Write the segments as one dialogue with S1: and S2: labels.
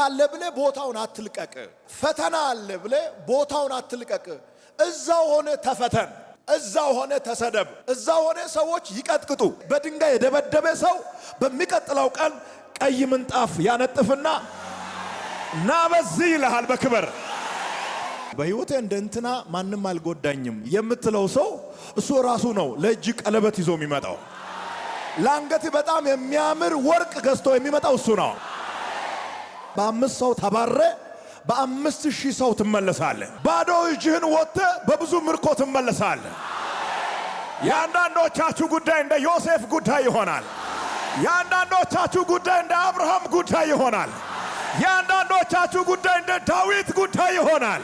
S1: አለ ብለ ቦታውን አትልቀቅ። ፈተና አለ ብለ ቦታውን አትልቀቅ። እዛው ሆነ ተፈተን፣ እዛው ሆነ ተሰደብ፣ እዛው ሆነ ሰዎች ይቀጥቅጡ። በድንጋይ የደበደበ ሰው በሚቀጥለው ቀን ቀይ ምንጣፍ ያነጥፍና ና በዚህ ይልሃል በክብር። በህይወቴ እንደንትና ማንም አልጎዳኝም የምትለው ሰው እሱ ራሱ ነው ለእጅ ቀለበት ይዞ የሚመጣው። ለአንገት በጣም የሚያምር ወርቅ ገዝቶ የሚመጣው እሱ ነው። በ5 ሰው ተባረ በ5000 ሰው ትመለሳለህ። ባዶ እጅህን ወጥተህ በብዙ ምርኮ ትመለሳለህ። የአንዳንዶቻችሁ ጉዳይ እንደ ዮሴፍ ጉዳይ ይሆናል። የአንዳንዶቻችሁ ጉዳይ እንደ አብርሃም ጉዳይ ይሆናል። የአንዳንዶቻችሁ ጉዳይ እንደ ዳዊት ጉዳይ ይሆናል።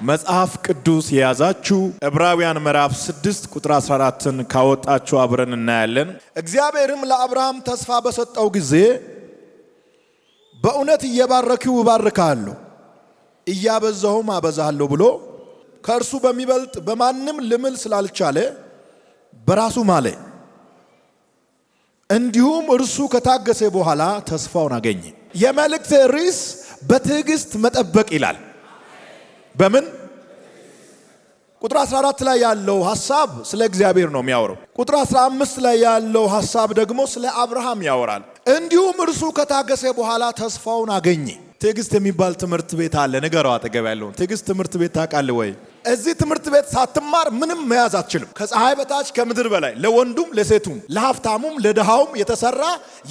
S1: መጽሐፍ ቅዱስ የያዛችሁ ዕብራውያን ምዕራፍ 6 ቁጥር 14ን ካወጣችሁ አብረን እናያለን። እግዚአብሔርም ለአብርሃም ተስፋ በሰጠው ጊዜ በእውነት እየባረክሁ እባርክሃለሁ እያበዛሁም አበዛሃለሁ ብሎ ከእርሱ በሚበልጥ በማንም ልምል ስላልቻለ በራሱ ማለ። እንዲሁም እርሱ ከታገሰ በኋላ ተስፋውን አገኘ። የመልእክት ርዕስ በትዕግስት መጠበቅ ይላል። በምን ቁጥር 14 ላይ ያለው ሐሳብ ስለ እግዚአብሔር ነው የሚያወራው። ቁጥር 15 ላይ ያለው ሐሳብ ደግሞ ስለ አብርሃም ያወራል። እንዲሁም እርሱ ከታገሰ በኋላ ተስፋውን አገኘ። ትዕግስት የሚባል ትምህርት ቤት አለ። ንገረው አጠገብ ያለውን ትዕግስት ትምህርት ቤት ታውቃለህ ወይ? እዚህ ትምህርት ቤት ሳትማር ምንም መያዝ አትችልም። ከፀሐይ በታች ከምድር በላይ ለወንዱም ለሴቱም ለሀብታሙም ለድሃውም የተሰራ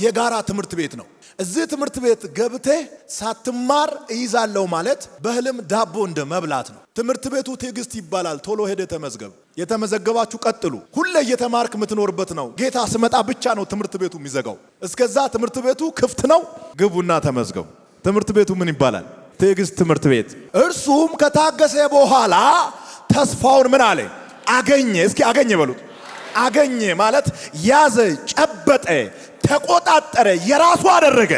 S1: የጋራ ትምህርት ቤት ነው። እዚህ ትምህርት ቤት ገብተህ ሳትማር እይዛለሁ ማለት በህልም ዳቦ እንደ መብላት ነው። ትምህርት ቤቱ ትዕግስት ይባላል። ቶሎ ሄደ ተመዝገብ። የተመዘገባችሁ ቀጥሉ። ሁሌ እየተማርክ የምትኖርበት ነው። ጌታ ስመጣ ብቻ ነው ትምህርት ቤቱ የሚዘጋው። እስከዛ ትምህርት ቤቱ ክፍት ነው። ግቡና ተመዝገቡ። ትምህርት ቤቱ ምን ይባላል? ትዕግስት ትምህርት ቤት። እርሱም ከታገሰ በኋላ ተስፋውን ምን አለ? አገኘ። እስኪ አገኘ በሉት። አገኘ ማለት ያዘ፣ ጨበጠ፣ ተቆጣጠረ፣ የራሱ አደረገ።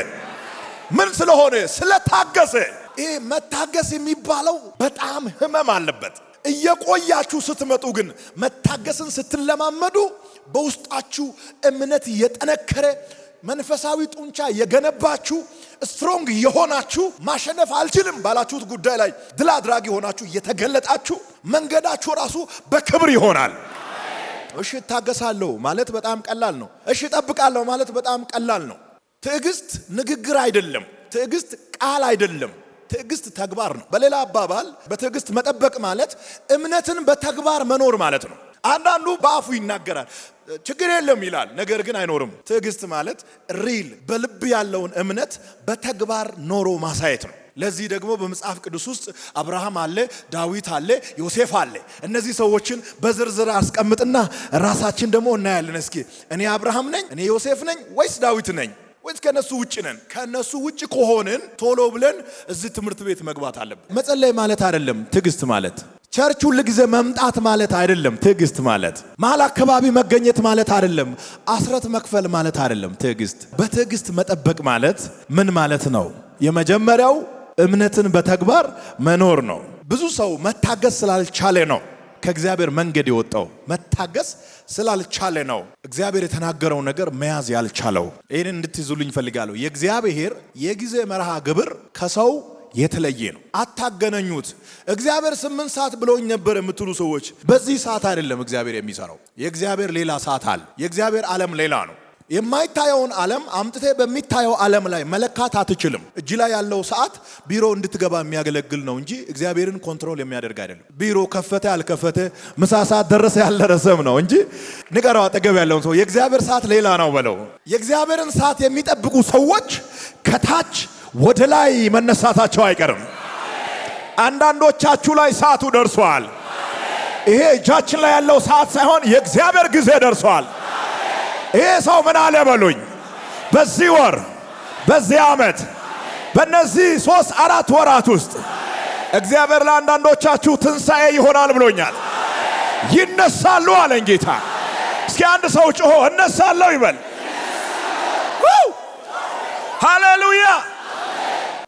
S1: ምን ስለሆነ? ስለታገሰ። ይሄ መታገስ የሚባለው በጣም ህመም አለበት። እየቆያችሁ ስትመጡ ግን መታገስን ስትለማመዱ በውስጣችሁ እምነት የጠነከረ መንፈሳዊ ጡንቻ የገነባችሁ ስትሮንግ የሆናችሁ ማሸነፍ አልችልም ባላችሁት ጉዳይ ላይ ድል አድራጊ ሆናችሁ የተገለጣችሁ መንገዳችሁ ራሱ በክብር ይሆናል። እሺ እታገሳለሁ ማለት በጣም ቀላል ነው። እሺ እጠብቃለሁ ማለት በጣም ቀላል ነው። ትዕግስት ንግግር አይደለም። ትዕግስት ቃል አይደለም። ትዕግስት ተግባር ነው። በሌላ አባባል በትዕግስት መጠበቅ ማለት እምነትን በተግባር መኖር ማለት ነው። አንዳንዱ በአፉ ይናገራል፣ ችግር የለም ይላል፣ ነገር ግን አይኖርም። ትዕግስት ማለት ሪል በልብ ያለውን እምነት በተግባር ኖሮ ማሳየት ነው። ለዚህ ደግሞ በመጽሐፍ ቅዱስ ውስጥ አብርሃም አለ፣ ዳዊት አለ፣ ዮሴፍ አለ። እነዚህ ሰዎችን በዝርዝር አስቀምጥና ራሳችን ደግሞ እናያለን። እስኪ እኔ አብርሃም ነኝ፣ እኔ ዮሴፍ ነኝ ወይስ ዳዊት ነኝ? ወይስ ከነሱ ውጭ ነን? ከነሱ ውጭ ከሆንን ቶሎ ብለን እዚህ ትምህርት ቤት መግባት አለብን። መጸለይ ማለት አይደለም ትዕግስት ማለት። ቸርች ሁሉ ጊዜ መምጣት ማለት አይደለም ትዕግስት ማለት። መሀል አካባቢ መገኘት ማለት አይደለም። አስረት መክፈል ማለት አይደለም ትዕግስት። በትዕግስት መጠበቅ ማለት ምን ማለት ነው? የመጀመሪያው እምነትን በተግባር መኖር ነው። ብዙ ሰው መታገስ ስላልቻለ ነው ከእግዚአብሔር መንገድ የወጣው። መታገስ ስላልቻለ ነው እግዚአብሔር የተናገረው ነገር መያዝ ያልቻለው። ይህንን እንድትይዙልኝ ፈልጋለሁ። የእግዚአብሔር የጊዜ መርሃ ግብር ከሰው የተለየ ነው። አታገናኙት። እግዚአብሔር 8 ሰዓት ብሎኝ ነበር የምትሉ ሰዎች በዚህ ሰዓት አይደለም እግዚአብሔር የሚሰራው። የእግዚአብሔር ሌላ ሰዓት አለ። የእግዚአብሔር ዓለም ሌላ ነው። የማይታየውን ዓለም አምጥቴ በሚታየው ዓለም ላይ መለካት አትችልም። እጅ ላይ ያለው ሰዓት ቢሮ እንድትገባ የሚያገለግል ነው እንጂ እግዚአብሔርን ኮንትሮል የሚያደርግ አይደለም። ቢሮ ከፈተ አልከፈተ፣ ምሳ ሰዓት ደረሰ ያልደረሰም ነው እንጂ። ንገረው አጠገብ ያለውን ሰው የእግዚአብሔር ሰዓት ሌላ ነው በለው። የእግዚአብሔርን ሰዓት የሚጠብቁ ሰዎች ከታች ወደ ላይ መነሳታቸው አይቀርም። አንዳንዶቻችሁ ላይ ሰዓቱ ደርሷል። ይሄ እጃችን ላይ ያለው ሰዓት ሳይሆን የእግዚአብሔር ጊዜ ደርሷል። ይሄ ሰው ምን አለ በሉኝ። በዚህ ወር፣ በዚህ ዓመት፣ በእነዚህ 3-4 ወራት ውስጥ እግዚአብሔር ለአንዳንዶቻችሁ ትንሣኤ ይሆናል ብሎኛል። ይነሳሉ አለኝ ጌታ። እስኪ አንድ ሰው ጮሆ እነሳለሁ ይበል። ሃሌሉያ።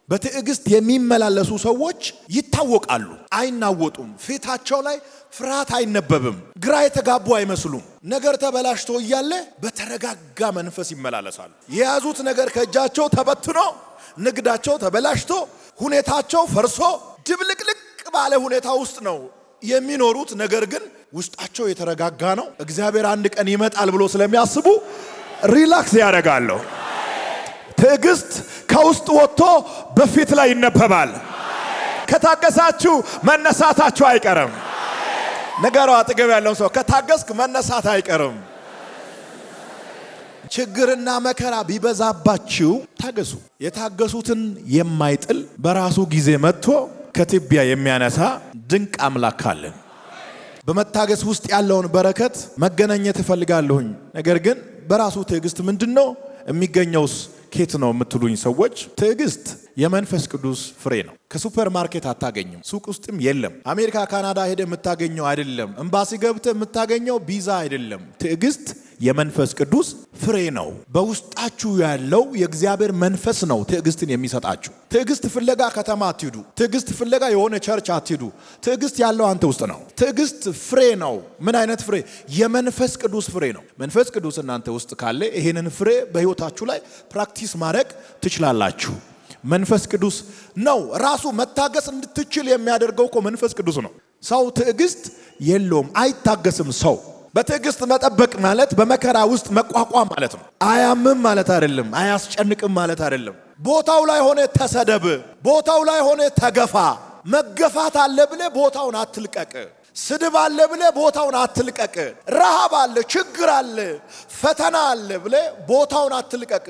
S1: በትዕግስት የሚመላለሱ ሰዎች ይታወቃሉ፣ አይናወጡም። ፊታቸው ላይ ፍርሃት አይነበብም። ግራ የተጋቡ አይመስሉም። ነገር ተበላሽቶ እያለ በተረጋጋ መንፈስ ይመላለሳሉ። የያዙት ነገር ከእጃቸው ተበትኖ ንግዳቸው ተበላሽቶ ሁኔታቸው ፈርሶ ድብልቅልቅ ባለ ሁኔታ ውስጥ ነው የሚኖሩት። ነገር ግን ውስጣቸው የተረጋጋ ነው። እግዚአብሔር አንድ ቀን ይመጣል ብሎ ስለሚያስቡ ሪላክስ ያደርጋሉ። ትዕግስት ከውስጥ ወጥቶ በፊት ላይ ይነበባል። ከታገሳችሁ መነሳታችሁ አይቀርም። ነገሩ አጠገብ ያለው ሰው ከታገስክ መነሳት አይቀርም። ችግርና መከራ ቢበዛባችሁ ታገሱ። የታገሱትን የማይጥል በራሱ ጊዜ መጥቶ ከትቢያ የሚያነሳ ድንቅ አምላክ አለን። በመታገስ ውስጥ ያለውን በረከት መገናኘት እፈልጋለሁኝ። ነገር ግን በራሱ ትዕግስት ምንድነው የሚገኘውስ ኬት ነው የምትሉኝ ሰዎች፣ ትዕግስት የመንፈስ ቅዱስ ፍሬ ነው። ከሱፐር ማርኬት አታገኙም። ሱቅ ውስጥም የለም። አሜሪካ ካናዳ ሄደ የምታገኘው አይደለም። ኤምባሲ ገብተ የምታገኘው ቪዛ አይደለም። ትዕግስት የመንፈስ ቅዱስ ፍሬ ነው። በውስጣችሁ ያለው የእግዚአብሔር መንፈስ ነው ትዕግስትን የሚሰጣችሁ። ትዕግስት ፍለጋ ከተማ አትሂዱ። ትዕግስት ፍለጋ የሆነ ቸርች አትሂዱ። ትዕግስት ያለው አንተ ውስጥ ነው። ትዕግስት ፍሬ ነው። ምን አይነት ፍሬ? የመንፈስ ቅዱስ ፍሬ ነው። መንፈስ ቅዱስ እናንተ ውስጥ ካለ ይሄንን ፍሬ በህይወታችሁ ላይ ፕራክቲስ ማድረግ ትችላላችሁ። መንፈስ ቅዱስ ነው ራሱ መታገስ እንድትችል የሚያደርገው እኮ መንፈስ ቅዱስ ነው። ሰው ትዕግስት የለውም፣ አይታገስም። ሰው በትዕግስት መጠበቅ ማለት በመከራ ውስጥ መቋቋም ማለት ነው። አያምም ማለት አይደለም፣ አያስጨንቅም ማለት አይደለም። ቦታው ላይ ሆነ ተሰደብ፣ ቦታው ላይ ሆነ ተገፋ። መገፋት አለ ብለ ቦታውን አትልቀቅ። ስድብ አለ ብለ ቦታውን አትልቀቅ። ረሃብ አለ፣ ችግር አለ፣ ፈተና አለ ብለ ቦታውን አትልቀቅ።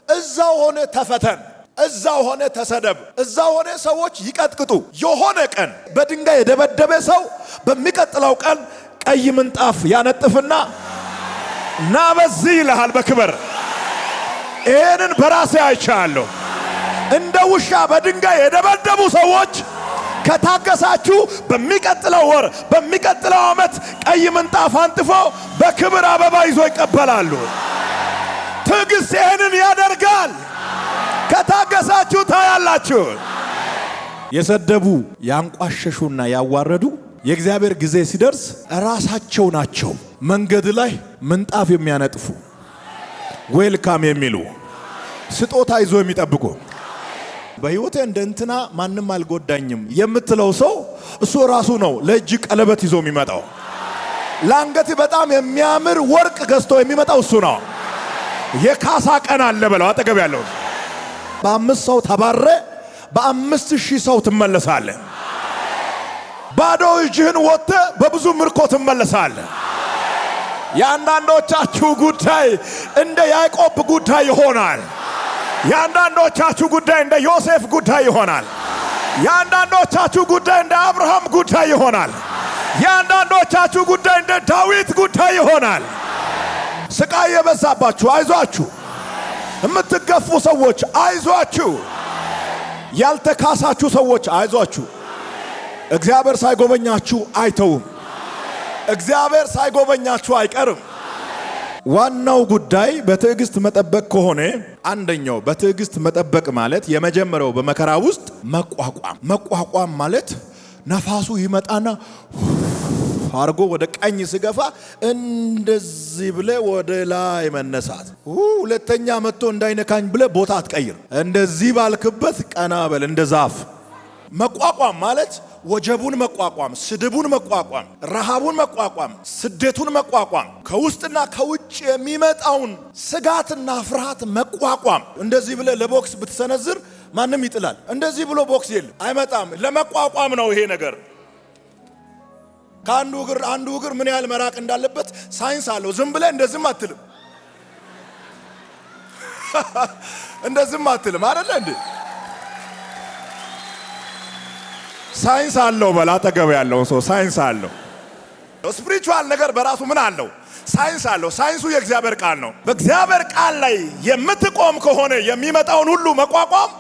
S1: እዛው ሆነ ተፈተን፣ እዛው ሆነ ተሰደብ፣ እዛው ሆነ ሰዎች ይቀጥቅጡ። የሆነ ቀን በድንጋይ የደበደበ ሰው በሚቀጥለው ቀን ቀይ ምንጣፍ ያነጥፍና ና በዚህ ይልሃል በክብር። ይሄንን በራሴ አይቻለሁ። እንደ ውሻ በድንጋይ የደበደቡ ሰዎች ከታገሳችሁ በሚቀጥለው ወር በሚቀጥለው ዓመት ቀይ ምንጣፍ አንጥፎ በክብር አበባ ይዞ ይቀበላሉ። ትዕግስት ይሄንን ያደርጋል። ከታገሳችሁ ታያላችሁ። የሰደቡ ያንቋሸሹና ያዋረዱ የእግዚአብሔር ጊዜ ሲደርስ ራሳቸው ናቸው መንገድ ላይ ምንጣፍ የሚያነጥፉ፣ ዌልካም የሚሉ፣ ስጦታ ይዞ የሚጠብቁ። በህይወቴ እንደ እንትና ማንም አልጎዳኝም የምትለው ሰው እሱ ራሱ ነው ለእጅ ቀለበት ይዞ የሚመጣው። ለአንገት በጣም የሚያምር ወርቅ ገዝቶ የሚመጣው እሱ ነው። የካሳ ቀን አለ በለው አጠገብ ያለው። በ5 ሰው ተባረ በ5000 ሰው ትመለሳለህ። ባዶ እጅህን ወጥተ በብዙ ምርኮ ትመለሳለህ። የአንዳንዶቻችሁ ጉዳይ እንደ ያዕቆብ ጉዳይ ይሆናል። የአንዳንዶቻችሁ ጉዳይ እንደ ዮሴፍ ጉዳይ ይሆናል። የአንዳንዶቻችሁ ጉዳይ እንደ አብርሃም ጉዳይ ይሆናል። የአንዳንዶቻችሁ ጉዳይ እንደ ዳዊት ጉዳይ ይሆናል። ስቃይ የበዛባችሁ አይዟችሁ። የምትገፉ ሰዎች አይዟችሁ። ያልተካሳችሁ ሰዎች አይዟችሁ። እግዚአብሔር ሳይጎበኛችሁ አይተውም። እግዚአብሔር ሳይጎበኛችሁ አይቀርም። ዋናው ጉዳይ በትዕግስት መጠበቅ ከሆነ አንደኛው በትዕግስት መጠበቅ ማለት የመጀመሪያው በመከራ ውስጥ መቋቋም ማለት ነፋሱ ይመጣና አርጎ ወደ ቀኝ ሲገፋ እንደዚህ ብለ ወደ ላይ መነሳት። ሁለተኛ መጥቶ እንዳይነካኝ ብለ ቦታ አትቀይር። እንደዚህ ባልክበት ቀና በል እንደ ዛፍ። መቋቋም ማለት ወጀቡን መቋቋም፣ ስድቡን መቋቋም፣ ረሃቡን መቋቋም፣ ስደቱን መቋቋም፣ ከውስጥና ከውጭ የሚመጣውን ስጋትና ፍርሃት መቋቋም። እንደዚህ ብለ ለቦክስ ብትሰነዝር ማንም ይጥላል። እንደዚህ ብሎ ቦክስ የለም አይመጣም። ለመቋቋም ነው ይሄ ነገር። ከአንዱ እግር ምን ያህል መራቅ እንዳለበት ሳይንስ አለው። ዝም ብለ እንደዚህም አትልም። እንደዚህም አትልም አይደለ እንዴ? ሳይንስ አለው። በላ አጠገብ ያለው ሰው ሳይንስ አለው። ስፒሪቹዋል ነገር በራሱ ምን አለው? ሳይንስ አለው። ሳይንሱ የእግዚአብሔር ቃል ነው። በእግዚአብሔር ቃል ላይ የምትቆም ከሆነ የሚመጣውን ሁሉ መቋቋም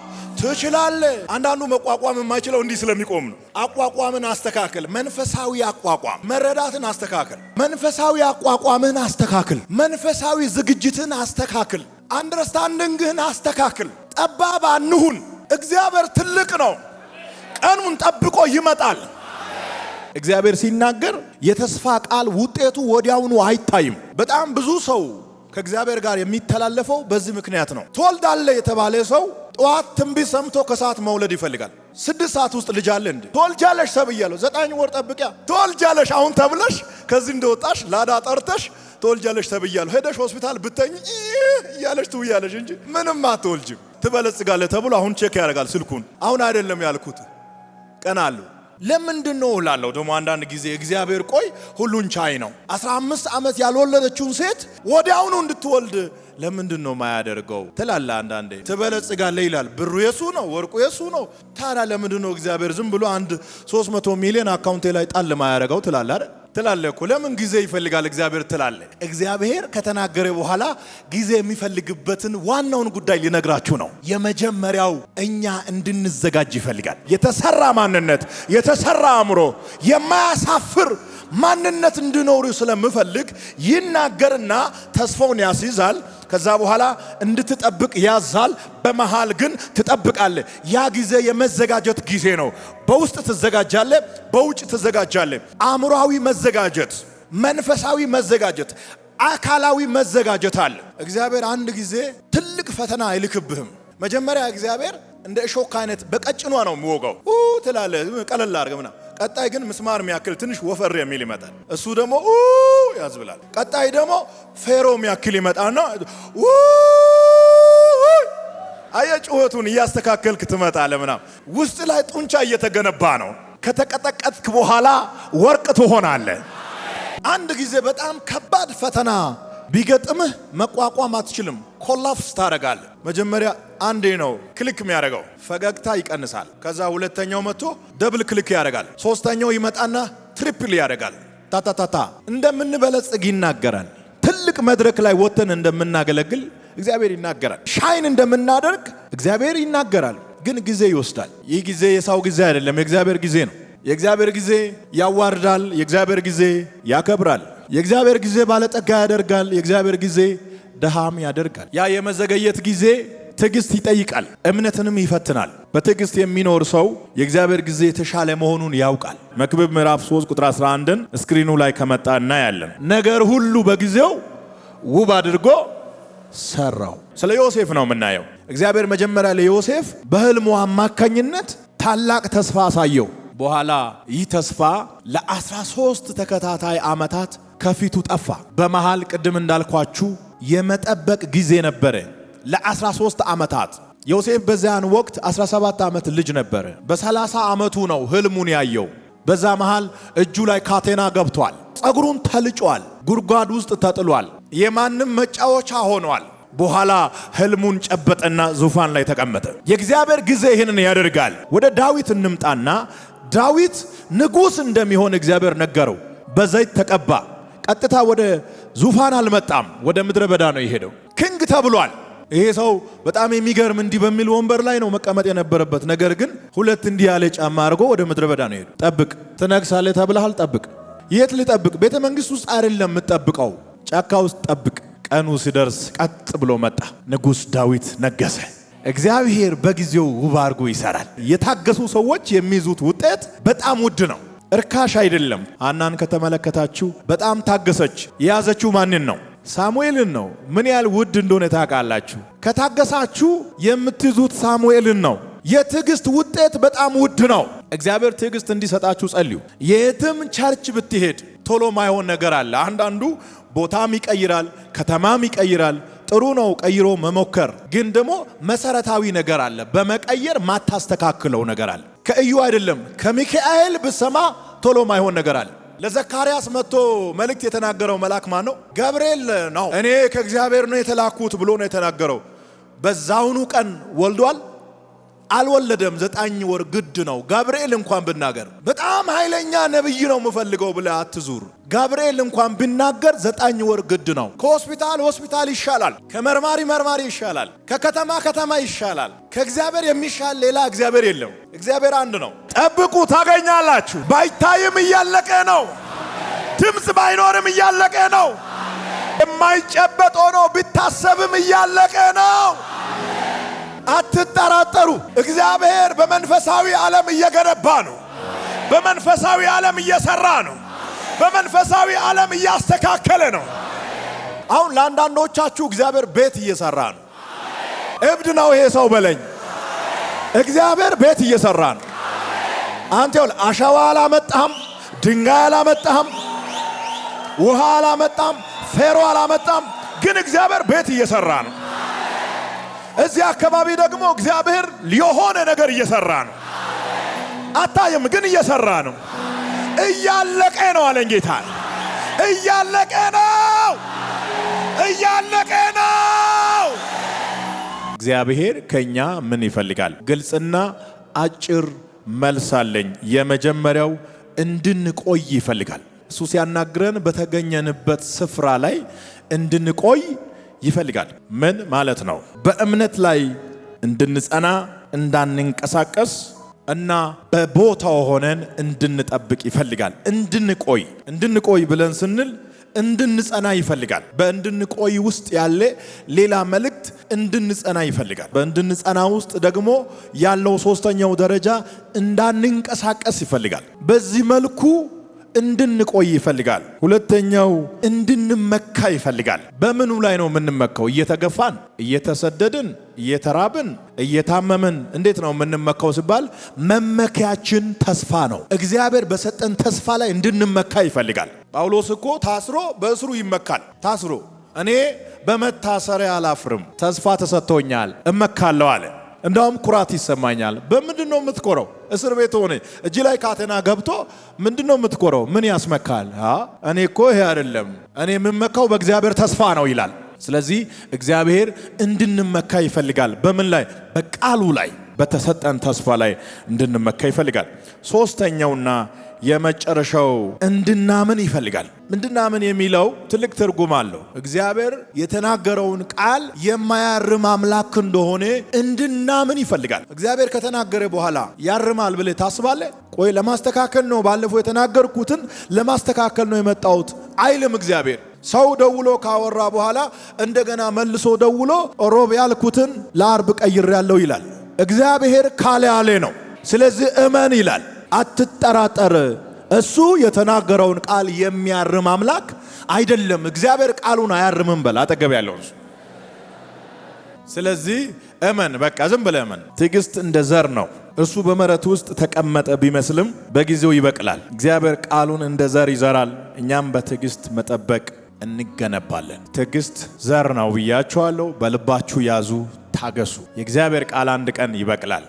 S1: ትችላለህ። አንዳንዱ መቋቋም የማይችለው እንዲህ ስለሚቆም ነው። አቋቋምን አስተካክል። መንፈሳዊ አቋቋም መረዳትን አስተካክል። መንፈሳዊ አቋቋምን አስተካክል። መንፈሳዊ ዝግጅትን አስተካክል። አንደርስታንዲንግህን አስተካክል። ጠባብ አንሁን። እግዚአብሔር ትልቅ ነው። ቀኑን ጠብቆ ይመጣል። እግዚአብሔር ሲናገር የተስፋ ቃል ውጤቱ ወዲያውኑ አይታይም። በጣም ብዙ ሰው ከእግዚአብሔር ጋር የሚተላለፈው በዚህ ምክንያት ነው። ትወልዳለህ የተባለ ሰው ጠዋት ትንቢት ሰምቶ ከሰዓት መውለድ ይፈልጋል። 6 ሰዓት ውስጥ ልጅ አለ እንዴ? ትወልጃለሽ ተብያለሁ። 9 ወር ጠብቂያ ትወልጃለሽ። አሁን ተብለሽ ከዚህ እንደወጣሽ ላዳ ጠርተሽ ትወልጃለሽ ተብያለሁ። ሄደሽ ሆስፒታል ብተኝ እያለሽ ትውያለሽ እንጂ ምንም አትወልጅም። ትበለጽጋለህ ተብሎ አሁን ቼክ ያደርጋል ስልኩን። አሁን አይደለም ያልኩት ቀናሉ። ለምንድን ነው እላለሁ ደግሞ አንዳንድ ጊዜ እግዚአብሔር ቆይ ሁሉን ቻይ ነው። 15 ዓመት ያልወለደችውን ሴት ወዲያውኑ እንድትወልድ ለምንድን ነው ማያደርገው ትላለህ። አንዳንዴ ትበለጽጋለህ ይላል። ብሩ የሱ ነው፣ ወርቁ የሱ ነው። ታዲያ ለምንድን ነው እግዚአብሔር ዝም ብሎ አንድ 300 ሚሊዮን አካውንቴ ላይ ጣል ማያደርገው ትላለህ አይደል? ትላለህ እኮ ለምን ጊዜ ይፈልጋል እግዚአብሔር ትላለህ። እግዚአብሔር ከተናገረ በኋላ ጊዜ የሚፈልግበትን ዋናውን ጉዳይ ሊነግራችሁ ነው። የመጀመሪያው እኛ እንድንዘጋጅ ይፈልጋል። የተሰራ ማንነት፣ የተሰራ አእምሮ፣ የማያሳፍር ማንነት እንድኖሩ ስለምፈልግ ይናገርና ተስፋውን ያስይዛል። ከዛ በኋላ እንድትጠብቅ ያዛል። በመሃል ግን ትጠብቃለህ። ያ ጊዜ የመዘጋጀት ጊዜ ነው። በውስጥ ትዘጋጃለህ፣ በውጭ ትዘጋጃለህ። አእምሮአዊ መዘጋጀት፣ መንፈሳዊ መዘጋጀት፣ አካላዊ መዘጋጀት አለ። እግዚአብሔር አንድ ጊዜ ትልቅ ፈተና አይልክብህም። መጀመሪያ እግዚአብሔር እንደ እሾክ አይነት በቀጭኗ ነው የሚወጋው ትላለህ፣ ቀለል አድርገህና ቀጣይ ግን ምስማር የሚያክል ትንሽ ወፈር የሚል ይመጣል። እሱ ደግሞ ያዝብላል። ቀጣይ ደግሞ ፌሮ የሚያክል ይመጣና አየህ ጩኸቱን እያስተካከልክ ትመጣለህ ምናምን። ውስጥ ላይ ጡንቻ እየተገነባ ነው። ከተቀጠቀጥክ በኋላ ወርቅ ትሆናለህ። አንድ ጊዜ በጣም ከባድ ፈተና ቢገጥምህ መቋቋም አትችልም። ኮላፕስ ታደርጋለህ። መጀመሪያ አንዴ ነው ክሊክ የሚያደርገው፣ ፈገግታ ይቀንሳል። ከዛ ሁለተኛው መጥቶ ደብል ክሊክ ያደርጋል። ሶስተኛው ይመጣና ትሪፕል ያደርጋል። ታታታታ እንደምንበለጽግ ይናገራል። ትልቅ መድረክ ላይ ወጥተን እንደምናገለግል እግዚአብሔር ይናገራል። ሻይን እንደምናደርግ እግዚአብሔር ይናገራል። ግን ጊዜ ይወስዳል። ይህ ጊዜ የሰው ጊዜ አይደለም፣ የእግዚአብሔር ጊዜ ነው። የእግዚአብሔር ጊዜ ያዋርዳል፣ የእግዚአብሔር ጊዜ ያከብራል። የእግዚአብሔር ጊዜ ባለጠጋ ያደርጋል፣ የእግዚአብሔር ጊዜ ደሃም ያደርጋል። ያ የመዘገየት ጊዜ ትዕግስት ይጠይቃል፣ እምነትንም ይፈትናል። በትዕግስት የሚኖር ሰው የእግዚአብሔር ጊዜ የተሻለ መሆኑን ያውቃል። መክብብ ምዕራፍ 3 ቁጥር 11ን ስክሪኑ ላይ ከመጣ እናያለን። ነገር ሁሉ በጊዜው ውብ አድርጎ ሰራው። ስለ ዮሴፍ ነው የምናየው። እግዚአብሔር መጀመሪያ ለዮሴፍ በህልሙ አማካኝነት ታላቅ ተስፋ አሳየው። በኋላ ይህ ተስፋ ለ13 ተከታታይ ዓመታት ከፊቱ ጠፋ። በመሃል ቅድም እንዳልኳችሁ የመጠበቅ ጊዜ ነበረ። ለ13 ዓመታት ዮሴፍ በዚያን ወቅት 17 ዓመት ልጅ ነበረ። በ30 ዓመቱ ነው ህልሙን ያየው። በዛ መሃል እጁ ላይ ካቴና ገብቷል። ጸጉሩን ተልጯል። ጉድጓድ ውስጥ ተጥሏል። የማንም መጫወቻ ሆኗል። በኋላ ህልሙን ጨበጠና ዙፋን ላይ ተቀመጠ። የእግዚአብሔር ጊዜ ይህንን ያደርጋል። ወደ ዳዊት እንምጣና ዳዊት ንጉሥ እንደሚሆን እግዚአብሔር ነገረው። በዘይት ተቀባ። ቀጥታ ወደ ዙፋን አልመጣም፣ ወደ ምድረ በዳ ነው የሄደው። ክንግ ተብሏል። ይሄ ሰው በጣም የሚገርም እንዲህ በሚል ወንበር ላይ ነው መቀመጥ የነበረበት። ነገር ግን ሁለት እንዲህ ያለ ጫማ አድርጎ ወደ ምድረ በዳ ነው የሄደው። ጠብቅ፣ ትነግሳለህ ተብለሃል፣ ጠብቅ። የት ልጠብቅ? ቤተ መንግሥት ውስጥ አይደለም የምትጠብቀው፣ ጫካ ውስጥ ጠብቅ። ቀኑ ሲደርስ ቀጥ ብሎ መጣ። ንጉሥ ዳዊት ነገሰ። እግዚአብሔር በጊዜው ውብ አድርጎ ይሰራል። የታገሱ ሰዎች የሚይዙት ውጤት በጣም ውድ ነው፣ እርካሽ አይደለም። ሐናን ከተመለከታችሁ በጣም ታገሰች። የያዘችው ማንን ነው? ሳሙኤልን ነው። ምን ያህል ውድ እንደሆነ ታውቃላችሁ? ከታገሳችሁ የምትይዙት ሳሙኤልን ነው። የትዕግስት ውጤት በጣም ውድ ነው። እግዚአብሔር ትዕግስት እንዲሰጣችሁ ጸልዩ። የትም ቸርች ብትሄድ ቶሎ ማይሆን ነገር አለ። አንዳንዱ ቦታም ይቀይራል፣ ከተማም ይቀይራል። ጥሩ ነው ቀይሮ መሞከር። ግን ደግሞ መሰረታዊ ነገር አለ፣ በመቀየር ማታስተካክለው ነገር አለ። ከኢዩ አይደለም ከሚካኤል ብሰማ ቶሎ ማይሆን ነገር አለ። ለዘካርያስ መጥቶ መልእክት የተናገረው መልአክ ማን ነው? ገብርኤል ነው። እኔ ከእግዚአብሔር ነው የተላኩት ብሎ ነው የተናገረው። በዛውኑ ቀን ወልዷል? አልወለደም። 9 ወር ግድ ነው። ገብርኤል እንኳን ብናገር በጣም ኃይለኛ ነብይ ነው የምፈልገው ብለህ አትዙር። ገብርኤል እንኳን ብናገር 9 ወር ግድ ነው። ከሆስፒታል ሆስፒታል ይሻላል፣ ከመርማሪ መርማሪ ይሻላል፣ ከከተማ ከተማ ይሻላል። ከእግዚአብሔር የሚሻል ሌላ እግዚአብሔር የለም። እግዚአብሔር አንድ ነው። ጠብቁ ታገኛላችሁ። ባይታይም እያለቀ ነው። ድምፅ ባይኖርም እያለቀ ነው። የማይጨበጥ ሆኖ ቢታሰብም እያለቀ ነው። አትጠራጠሩ። እግዚአብሔር በመንፈሳዊ ዓለም እየገነባ ነው። በመንፈሳዊ ዓለም እየሰራ ነው። በመንፈሳዊ ዓለም እያስተካከለ ነው። አሁን ለአንዳንዶቻችሁ እግዚአብሔር ቤት እየሰራ ነው። እብድ ነው ይሄ ሰው በለኝ። እግዚአብሔር ቤት እየሰራ ነው። አንተ ይኸውልህ አሸዋ አላመጣህም፣ ድንጋይ አላመጣህም፣ ውሃ አላመጣም፣ ፌሮ አላመጣም፣ ግን እግዚአብሔር ቤት እየሰራ ነው። እዚህ አካባቢ ደግሞ እግዚአብሔር የሆነ ነገር እየሰራ ነው። አታየም፣ ግን እየሰራ ነው። እያለቀ ነው አለኝ ጌታ። እያለቀ ነው፣ እያለቀ ነው። እግዚአብሔር ከኛ ምን ይፈልጋል? ግልጽና አጭር መልስ አለኝ። የመጀመሪያው እንድንቆይ ይፈልጋል። እሱ ሲያናግረን በተገኘንበት ስፍራ ላይ እንድንቆይ ይፈልጋል። ምን ማለት ነው? በእምነት ላይ እንድንጸና፣ እንዳንንቀሳቀስ እና በቦታው ሆነን እንድንጠብቅ ይፈልጋል። እንድንቆይ ብለን ስንል እንድንጸና ይፈልጋል። በእንድንቆይ ውስጥ ያለ ሌላ መልእክት እንድንጸና ይፈልጋል። በእንድንጸና ውስጥ ደግሞ ያለው ሶስተኛው ደረጃ እንዳንንቀሳቀስ ይፈልጋል። በዚህ መልኩ እንድንቆይ ይፈልጋል። ሁለተኛው እንድንመካ ይፈልጋል። በምኑ ላይ ነው የምንመካው? እየተገፋን፣ እየተሰደድን፣ እየተራብን፣ እየታመምን እንዴት ነው የምንመካው ሲባል መመኪያችን ተስፋ ነው። እግዚአብሔር በሰጠን ተስፋ ላይ እንድንመካ ይፈልጋል። ጳውሎስ እኮ ታስሮ በእስሩ ይመካል። ታስሮ እኔ በመታሰሪያ አላፍርም፣ ተስፋ ተሰጥቶኛል፣ እመካለሁ አለ። እንዳውም ኩራት ይሰማኛል። በምንድን ነው የምትኮረው? እስር ቤት ሆነ እጅ ላይ ካቴና ገብቶ ምንድን ነው የምትኮረው? ምን ያስመካል? እኔ እኮ ይሄ አይደለም፣ እኔ የምመካው በእግዚአብሔር ተስፋ ነው ይላል። ስለዚህ እግዚአብሔር እንድንመካ ይፈልጋል። በምን ላይ? በቃሉ ላይ፣ በተሰጠን ተስፋ ላይ እንድንመካ ይፈልጋል። ሶስተኛውና የመጨረሻው እንድናምን ይፈልጋል። እንድናምን የሚለው ትልቅ ትርጉም አለው። እግዚአብሔር የተናገረውን ቃል የማያርም አምላክ እንደሆነ እንድናምን ይፈልጋል። እግዚአብሔር ከተናገረ በኋላ ያርማል ብለህ ታስባለህ? ቆይ ለማስተካከል ነው፣ ባለፈው የተናገርኩትን ለማስተካከል ነው የመጣሁት አይልም እግዚአብሔር። ሰው ደውሎ ካወራ በኋላ እንደገና መልሶ ደውሎ ሮብ ያልኩትን ለአርብ ቀይሬያለሁ ይላል። እግዚአብሔር ካለ ያለ ነው። ስለዚህ እመን ይላል። አትጠራጠር። እሱ የተናገረውን ቃል የሚያርም አምላክ አይደለም። እግዚአብሔር ቃሉን አያርምም በል አጠገብ ያለው። ስለዚህ እመን፣ በቃ ዝም ብለህ እመን። ትዕግስት እንደ ዘር ነው። እርሱ በመሬት ውስጥ ተቀመጠ ቢመስልም በጊዜው ይበቅላል። እግዚአብሔር ቃሉን እንደ ዘር ይዘራል። እኛም በትዕግስት መጠበቅ እንገነባለን። ትዕግስት ዘር ነው ብያችኋለሁ። በልባችሁ ያዙ፣ ታገሱ። የእግዚአብሔር ቃል አንድ ቀን ይበቅላል።